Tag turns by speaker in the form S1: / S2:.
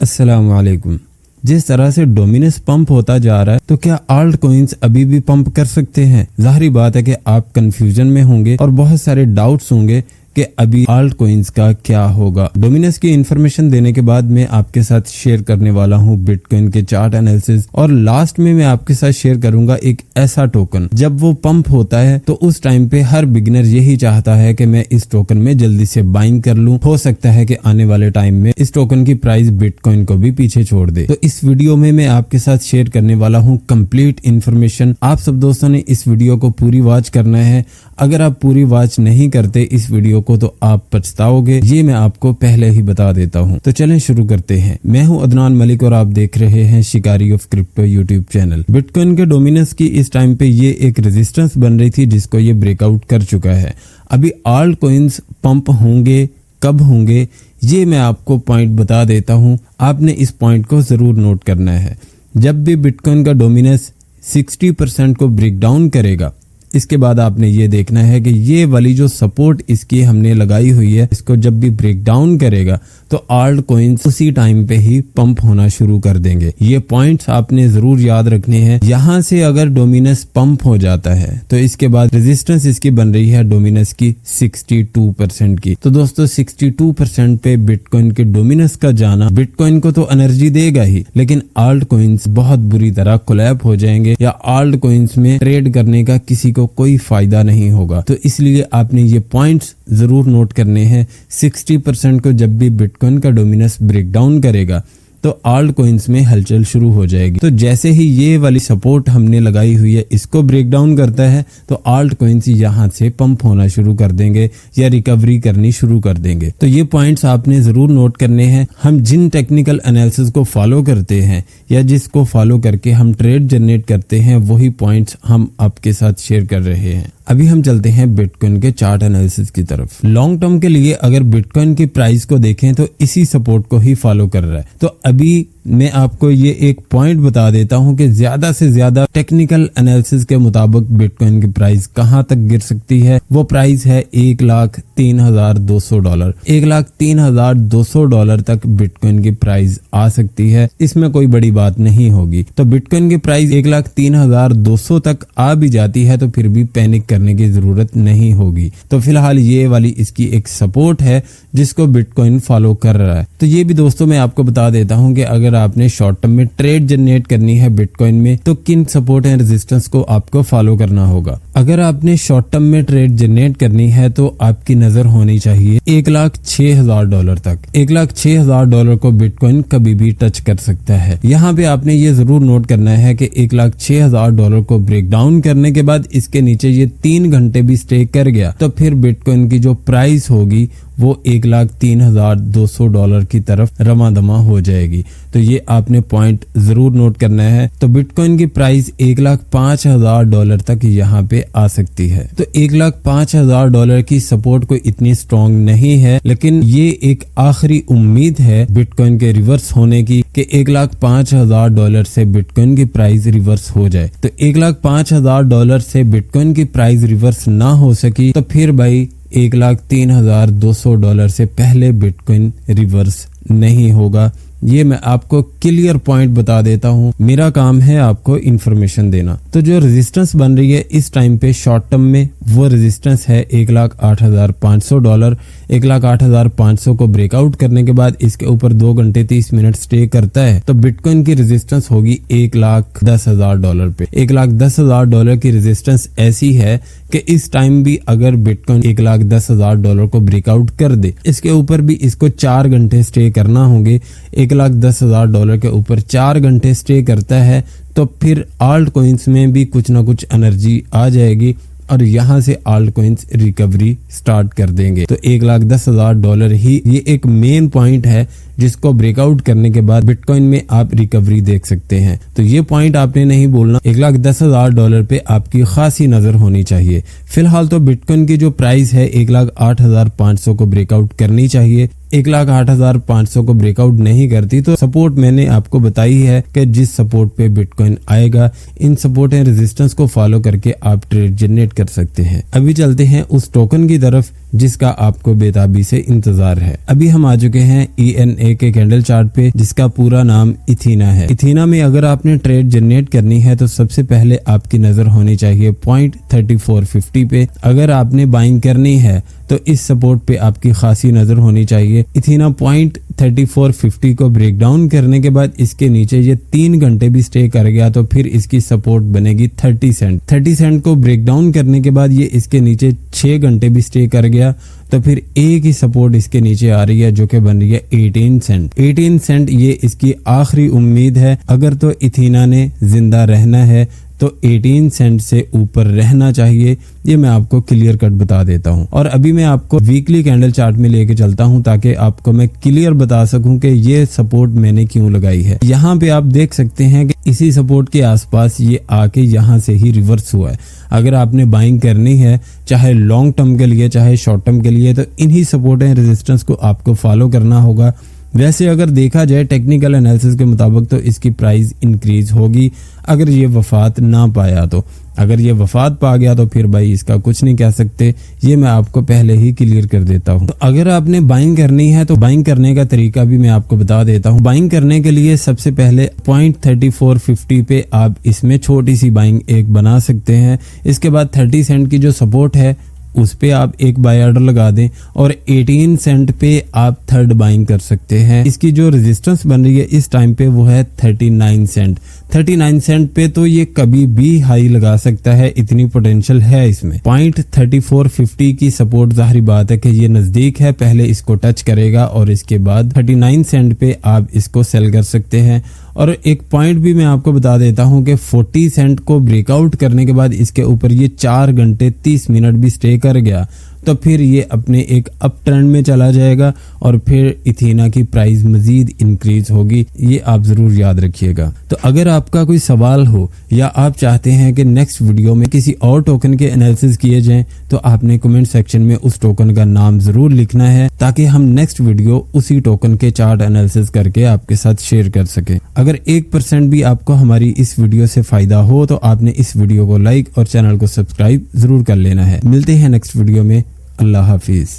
S1: अस्सलाम वालेकुम। जिस तरह से डोमिनस पंप होता जा रहा है तो क्या आल्ट कॉइन्स अभी भी पंप कर सकते हैं? जाहिर बात है कि आप कंफ्यूजन में होंगे और बहुत सारे डाउट्स होंगे कि अभी आल्ट कॉइन्स का क्या होगा। डोमिनस की इंफॉर्मेशन देने के बाद मैं आपके साथ शेयर करने वाला हूं बिटकॉइन के चार्ट एनालिसिस, और लास्ट में मैं आपके साथ शेयर करूंगा एक ऐसा टोकन जब वो पंप होता है तो उस टाइम पे हर बिगिनर यही चाहता है कि मैं इस टोकन में जल्दी से बाइंग कर लूं। हो सकता है कि आने वाले टाइम में इस टोकन की प्राइस बिटकॉइन को भी पीछे छोड़ दे। तो इस वीडियो में मैं आपके साथ शेयर करने वाला हूँ कंप्लीट इन्फॉर्मेशन। आप सब दोस्तों ने इस वीडियो को पूरी वॉच करना है। अगर आप पूरी वॉच नहीं करते इस वीडियो को तो आप पछताओगे, ये मैं आपको पहले ही बता देता हूँ। तो चलें शुरू करते हैं। मैं हूँ अदनान मलिक और आप देख रहे हैं शिकारी of crypto YouTube channel. Bitcoin के डोमिनस की इस टाइम पे ये एक रेजिस्टेंस बन रही थी जिसको ये ब्रेकआउट कर चुका है। अभी आल्ट कॉइन्स पंप होंगे, कब होंगे, ये मैं आपको पॉइंट बता देता हूँ। आपने इस पॉइंट को जरूर नोट करना है। जब भी बिटकॉइन का डोमिनस 60% को ब्रेक डाउन करेगा, इसके बाद आपने ये देखना है कि ये वाली जो सपोर्ट इसकी हमने लगाई हुई है, इसको जब भी ब्रेक डाउन करेगा तो आल्ट कॉइन्स उसी टाइम पे ही पंप होना शुरू कर देंगे। ये पॉइंट्स आपने जरूर याद रखने हैं। यहाँ से अगर डोमिनस पंप हो जाता है तो इसके बाद रेजिस्टेंस इसकी बन रही है डोमिनस की 62% की। तो दोस्तों 62% पे बिटकॉइन के डोमिनस का जाना बिटकॉइन को तो एनर्जी देगा ही, लेकिन आल्ट कॉइन्स बहुत बुरी तरह कोलैप्स हो जाएंगे या आल्ट कॉइन्स में ट्रेड करने का किसी को कोई फायदा नहीं होगा। तो इसलिए आपने ये पॉइंट्स जरूर नोट करने हैं। 60% को जब भी बिटकॉइन का डोमिनस ब्रेक डाउन करेगा तो आल्ट कॉइन्स में हलचल शुरू हो जाएगी। तो जैसे ही ये वाली सपोर्ट हमने लगाई हुई है इसको ब्रेक डाउन करता है तो आल्ट कॉइन्स यहाँ से पंप होना शुरू कर देंगे या रिकवरी करनी शुरू कर देंगे। तो ये पॉइंट्स आपने जरूर नोट करने हैं। हम जिन टेक्निकल एनालिसिस को फॉलो करते हैं या जिसको फॉलो करके हम ट्रेड जनरेट करते हैं वही पॉइंट्स हम आपके साथ शेयर कर रहे हैं। अभी हम चलते हैं बिटकॉइन के चार्ट एनालिसिस की तरफ। लॉन्ग टर्म के लिए अगर बिटकॉइन की प्राइस को देखें तो इसी सपोर्ट को ही फॉलो कर रहा है। तो अभी मैं आपको ये एक पॉइंट बता देता हूं कि ज्यादा से ज्यादा टेक्निकल एनालिसिस के मुताबिक बिटकॉइन की प्राइस कहां तक गिर सकती है। वो प्राइस है $1,03,200। $1,03,200 तक बिटकॉइन की प्राइस आ सकती है। इसमें कोई बड़ी बात नहीं होगी। तो बिटकॉइन की प्राइस 1,03,200 तक आ भी जाती है तो फिर भी पैनिक करने की जरूरत नहीं होगी। तो फिलहाल ये वाली इसकी एक सपोर्ट है जिसको बिटकॉइन फॉलो कर रहा है। तो ये भी दोस्तों मैं आपको बता देता हूं कि अगर आपने शॉर्ट टर्म में ट्रेड जनरेट करनी है बिटकॉइन में तो किन सपोर्ट एंड रेजिस्टेंस को आपको फॉलो करना होगा। अगर आपने शॉर्ट टर्म में ट्रेड जनरेट करनी है तो आपकी नजर होनी चाहिए $1,06,000 तक। $1,06,000 को बिटकॉइन कभी भी टच कर सकता है। यहाँ पे आपने ये जरूर नोट करना है कि $1,06,000 को ब्रेक डाउन करने के बाद इसके नीचे ये 3 घंटे भी स्टे कर गया तो फिर बिटकॉइन की जो प्राइस होगी वो $1,03,200 की तरफ रमादमा हो जाएगी। तो ये आपने पॉइंट जरूर नोट करना है। तो बिटकॉइन की प्राइस $1,05,000 तक यहाँ पे आ सकती है। तो $1,05,000 की सपोर्ट कोई इतनी स्ट्रॉन्ग नहीं है, लेकिन ये एक आखिरी उम्मीद है बिटकॉइन के रिवर्स होने की कि $1,05,000 से बिटकॉइन की प्राइस रिवर्स हो जाए। तो $1,05,000 से बिटकॉइन की प्राइस रिवर्स ना हो सकी तो फिर भाई $1,03,200 से पहले बिटकॉइन रिवर्स नहीं होगा। ये मैं आपको क्लियर पॉइंट बता देता हूँ। मेरा काम है आपको इन्फॉर्मेशन देना। तो जो रेजिस्टेंस बन रही है इस टाइम पे शॉर्ट टर्म में वो रेजिस्टेंस है $1,08,500। $1,08,500 को ब्रेकआउट करने के बाद इसके ऊपर 2 घंटे 30 मिनट स्टे करता है तो बिटकॉइन की रेजिस्टेंस होगी $1,10,000 पे। $1,10,000 की रेजिस्टेंस ऐसी है कि इस टाइम भी अगर बिटकॉइन $1,10,000 को ब्रेकआउट कर दे, इसके ऊपर भी इसको 4 घंटे स्टे करना होंगे। $1,10,000 के ऊपर 4 घंटे स्टे करता है तो फिर आल्ट कॉइन्स में भी कुछ ना कुछ एनर्जी आ जाएगी और यहाँ से आल्ट कॉइन्स रिकवरी स्टार्ट कर देंगे। तो $1,10,000 ही ये एक मेन पॉइंट है जिसको ब्रेकआउट करने के बाद बिटकॉइन में आप रिकवरी देख सकते हैं। तो ये पॉइंट आपने नहीं बोलना। $1,10,000 पे आपकी खासी नजर होनी चाहिए। फिलहाल तो बिटकॉइन की जो प्राइस है 1,08,500 को ब्रेकआउट करनी चाहिए। 1,08,500 को ब्रेकआउट नहीं करती तो सपोर्ट मैंने आपको बताई है कि जिस सपोर्ट पे बिटकॉइन आएगा इन सपोर्ट एंड रेजिस्टेंस को फॉलो करके आप ट्रेड जनरेट कर सकते हैं। अभी चलते हैं उस टोकन की तरफ जिसका आपको बेताबी से इंतजार है। अभी हम आ चुके हैं ENA के कैंडल चार्ट पे, जिसका पूरा नाम इथीना है। इथीना में अगर आपने ट्रेड जनरेट करनी है तो सबसे पहले आपकी नजर होनी चाहिए पॉइंट 3450 पे। अगर आपने बाइंग करनी है तो इस सपोर्ट पे आपकी खासी नजर होनी चाहिए। इथीना पॉइंट 3450 को ब्रेक डाउन करने के बाद इसके नीचे ये 3 घंटे भी स्टे कर गया तो फिर इसकी सपोर्ट बनेगी 30 सेंट। 30 सेंट को ब्रेक डाउन करने के बाद ये इसके नीचे 6 घंटे भी स्टे कर गया तो फिर एक ही सपोर्ट इसके नीचे आ रही है जो कि बन रही है 18 सेंट। 18 सेंट ये इसकी आखिरी उम्मीद है। अगर तो इथीना ने जिंदा रहना है तो 18 सेंट से ऊपर रहना चाहिए, ये मैं आपको क्लियर कट बता देता हूं। और अभी मैं आपको वीकली कैंडल चार्ट में लेके चलता हूं ताकि आपको मैं क्लियर बता सकूं कि ये सपोर्ट मैंने क्यों लगाई है। यहाँ पे आप देख सकते हैं कि इसी सपोर्ट के आसपास ये आके यहाँ से ही रिवर्स हुआ है। अगर आपने बाइंग करनी है चाहे लॉन्ग टर्म के लिए चाहे शॉर्ट टर्म के लिए तो इन्हीं सपोर्ट एंड रेजिस्टेंस को आपको फॉलो करना होगा। वैसे अगर देखा जाए टेक्निकल एनालिसिस के मुताबिक तो इसकी प्राइस इंक्रीज होगी अगर ये वफात ना पाया तो। अगर ये वफात पा गया तो फिर भाई इसका कुछ नहीं कह सकते, ये मैं आपको पहले ही क्लियर कर देता हूँ। तो अगर आपने बाइंग करनी है तो बाइंग करने का तरीका भी मैं आपको बता देता हूँ। बाइंग करने के लिए सबसे पहले पॉइंट 3450 पे आप इसमें छोटी सी बाइंग एक बना सकते हैं। इसके बाद 30 सेंट की जो सपोर्ट है उस पे आप एक बाय ऑर्डर लगा दें और 18 सेंट पे आप थर्ड बाइंग कर सकते हैं। इसकी जो रेजिस्टेंस बन रही है इस टाइम पे वो है 39 सेंट। 39 सेंट पे तो ये कभी भी हाई लगा सकता है, इतनी पोटेंशियल है इसमें। पॉइंट 3450 की सपोर्ट जाहिर बात है कि ये नजदीक है, पहले इसको टच करेगा और इसके बाद 39 सेंट पे आप इसको सेल कर सकते हैं। और एक पॉइंट भी मैं आपको बता देता हूं कि 40 सेंट को ब्रेकआउट करने के बाद इसके ऊपर ये 4 घंटे 30 मिनट भी स्टे कर गया तो फिर ये अपने एक अप ट्रेंड में चला जाएगा और फिर इथीना की प्राइस मजीद इंक्रीज होगी, ये आप जरूर याद रखिएगा। तो अगर आपका कोई सवाल हो या आप चाहते हैं कि नेक्स्ट वीडियो में किसी और टोकन के एनालिसिस किए जाएं तो आपने कमेंट सेक्शन में उस टोकन का नाम जरूर लिखना है ताकि हम नेक्स्ट वीडियो उसी टोकन के चार्ट एनालिसिस करके आपके साथ शेयर कर सके। अगर 1% भी आपको हमारी इस वीडियो से फायदा हो तो आपने इस वीडियो को लाइक और चैनल को सब्सक्राइब जरूर कर लेना है। मिलते हैं नेक्स्ट वीडियो में। अल्लाह हाफिज।